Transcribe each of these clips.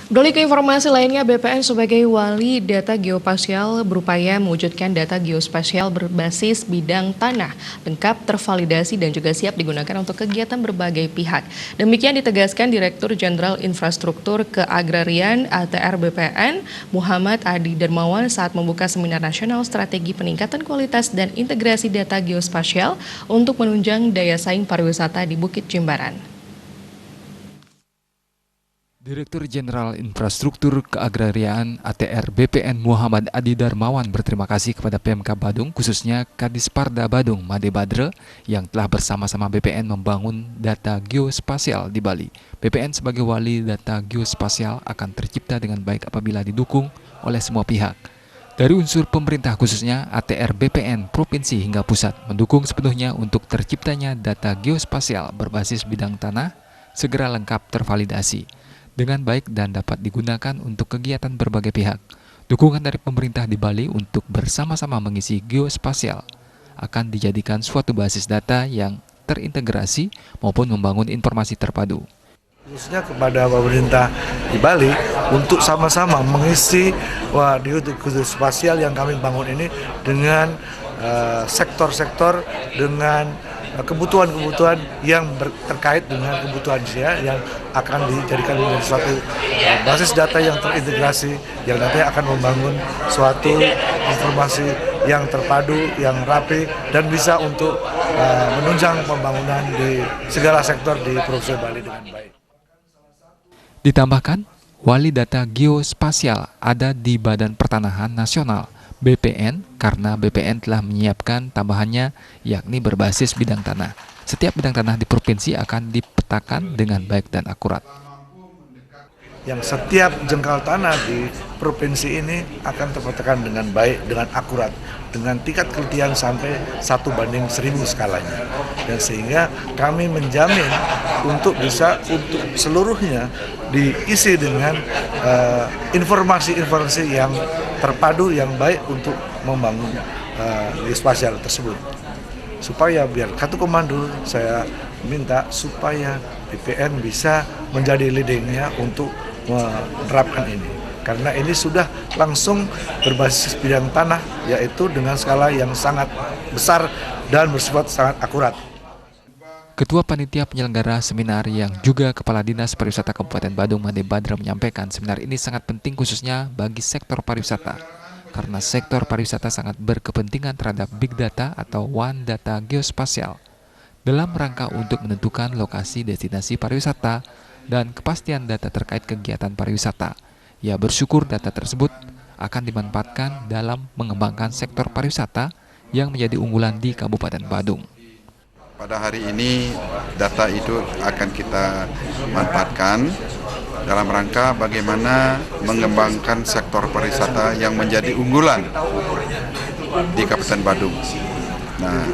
Beralih ke informasi lainnya, BPN sebagai wali data geospasial berupaya mewujudkan data geospasial berbasis bidang tanah, lengkap, tervalidasi, dan juga siap digunakan untuk kegiatan berbagai pihak. Demikian ditegaskan Direktur Jenderal Infrastruktur Keagrarian ATR BPN, Muhammad Adi Darmawan saat membuka Seminar Nasional Strategi Peningkatan Kualitas dan Integrasi Data Geospasial untuk menunjang daya saing pariwisata di Bukit Jimbaran. Direktur Jenderal Infrastruktur Keagrarian ATR BPN Muhammad Adi Darmawan berterima kasih kepada PMK Badung, khususnya Kadisparda Badung Made Badre yang telah bersama-sama BPN membangun data geospasial di Bali. BPN sebagai wali data geospasial akan tercipta dengan baik apabila didukung oleh semua pihak. Dari unsur pemerintah khususnya ATR BPN Provinsi hingga pusat mendukung sepenuhnya untuk terciptanya data geospasial berbasis bidang tanah segera lengkap tervalidasi dengan baik dan dapat digunakan untuk kegiatan berbagai pihak. Dukungan dari pemerintah di Bali untuk bersama-sama mengisi geospasial akan dijadikan suatu basis data yang terintegrasi maupun membangun informasi terpadu. Khususnya kepada pemerintah di Bali untuk sama-sama mengisi di geospasial yang kami bangun ini dengan sektor-sektor dengan kebutuhan-kebutuhan yang terkait dengan kebutuhan dia yang akan dijadikan menjadi suatu basis data yang terintegrasi yang nantinya akan membangun suatu informasi yang terpadu, yang rapi dan bisa untuk menunjang pembangunan di segala sektor di Provinsi Bali dengan baik. Ditambahkan, wali data geospasial ada di Badan Pertanahan Nasional BPN karena BPN telah menyiapkan tambahannya yakni berbasis bidang tanah. Setiap bidang tanah di provinsi akan dipetakan dengan baik dan akurat. Yang setiap jengkal tanah di provinsi ini akan terpetakan dengan baik, dengan akurat, dengan tingkat kelitian sampai 1:1000 skalanya. Dan sehingga kami menjamin untuk bisa untuk seluruhnya diisi dengan informasi-informasi yang terpadu, yang baik untuk membangun geospasial tersebut. Supaya biar satu komando, saya minta supaya BPN bisa menjadi leadingnya untuk menerapkan ini. Karena ini sudah langsung berbasis bidang tanah, yaitu dengan skala yang sangat besar dan bersifat sangat akurat. Ketua Panitia Penyelenggara Seminar yang juga Kepala Dinas Pariwisata Kabupaten Badung Made Badre menyampaikan seminar ini sangat penting khususnya bagi sektor pariwisata. Karena sektor pariwisata sangat berkepentingan terhadap Big Data atau One Data Geospasial dalam rangka untuk menentukan lokasi destinasi pariwisata dan kepastian data terkait kegiatan pariwisata. Ia bersyukur data tersebut akan dimanfaatkan dalam mengembangkan sektor pariwisata yang menjadi unggulan di Kabupaten Badung. Pada hari ini data itu akan kita manfaatkan dalam rangka bagaimana mengembangkan sektor pariwisata yang menjadi unggulan di Kabupaten Badung. Nah,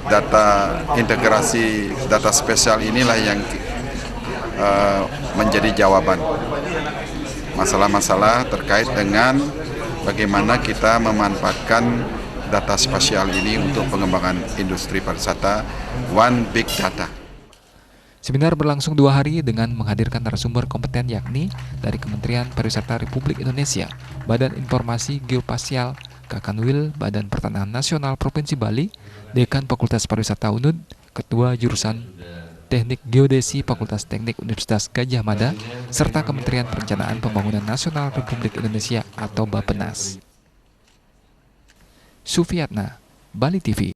data integrasi data spesial inilah yang menjadi jawaban masalah-masalah terkait dengan bagaimana kita memanfaatkan data spasial ini untuk pengembangan industri pariwisata One Big Data. Seminar berlangsung 2 hari dengan menghadirkan narasumber kompeten yakni dari Kementerian Pariwisata Republik Indonesia, Badan Informasi Geospasial, Kakanwil Badan Pertanahan Nasional Provinsi Bali, Dekan Fakultas Pariwisata UNUD, Ketua Jurusan Teknik Geodesi Fakultas Teknik Universitas Gadjah Mada, serta Kementerian Perencanaan Pembangunan Nasional Republik Indonesia atau Bappenas. Sufiatna, Bali TV.